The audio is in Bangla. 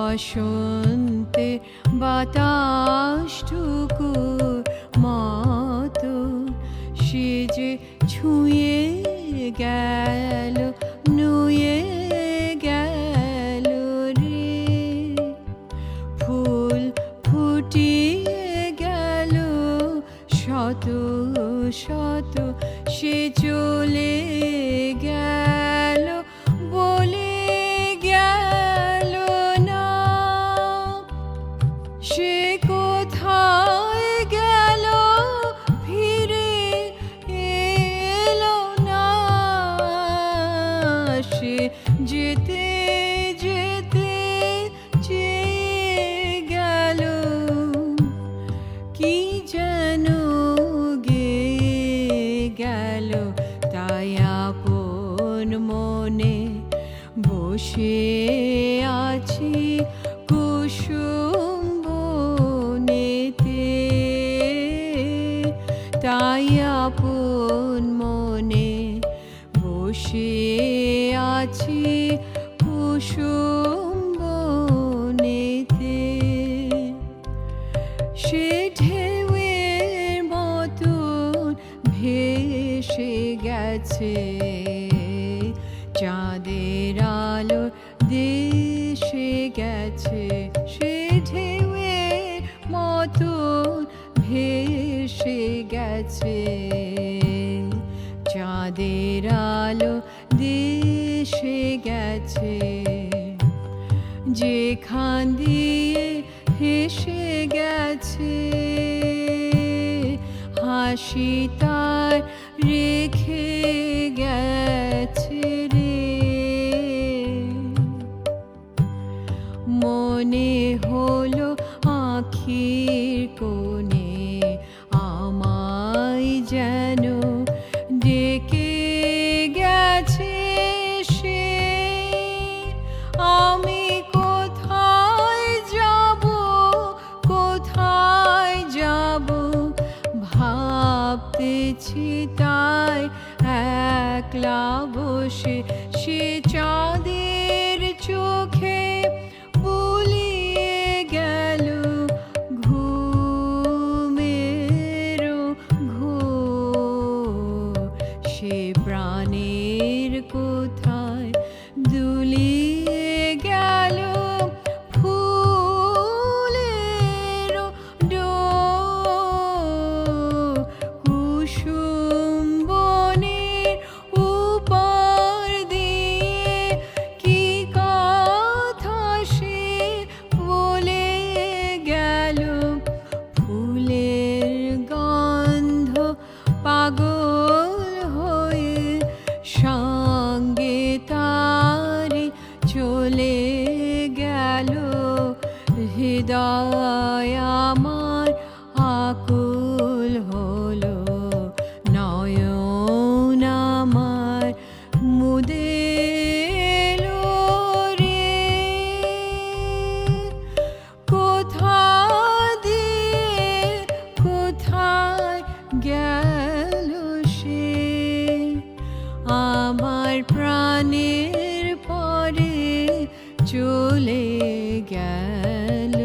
বসন্তে বাতাসটুকু মতো সে যে ছুঁয়ে গেল, নুয়ে গেল রে। ফুল ফুটিয়ে গেল শত শত, সে চলে গেল বলে গেল না। সে কোথায় গেল ফিরে এলো না। সে যেতে যেতে চেয়ে গেল কি যেন গেয়ে গেল। তাই আপন মনে বসে আছি কুসুম বনেতে। তাই আপন মনে বসে আছি কুসুম বনেতে। সে ঢেউয়ের মতন ভেসে গেছে চাঁদের আলো দেশে গেছে। সে ঢেউয়ের মতন ভেসে গেছে চাঁদের আলো দেশে গেছে। যেখান দিয়ে হেসে গেছে হাসি তার রেখে গেছে রে। মনে হলো আখির কোণে আমায় যেন ডেকে গেছে সে। আমি কোথায় যাব, কোথায় যাব ভাবতেছি তাই একলা বসে। সে চাঁদের চোখে বুলিয়ে গেল ঘুমের ঘোর। সে প্রাণের কোথায় দুলিয়ে গেল ফুলের ডোর। কুসুম বনের উপর দিয়ে কি কথা সে বলে গেল। ফুলের গন্ধ পাগল হয়ে সঙ্গে তারি চলে গেল। হৃদয় আমার আকুল হলো, নয়ন আমার মুদে এলো রে। কোথা দিয়ে কোথায় গেল সে আমার প্রাণের পরে চলে গেল।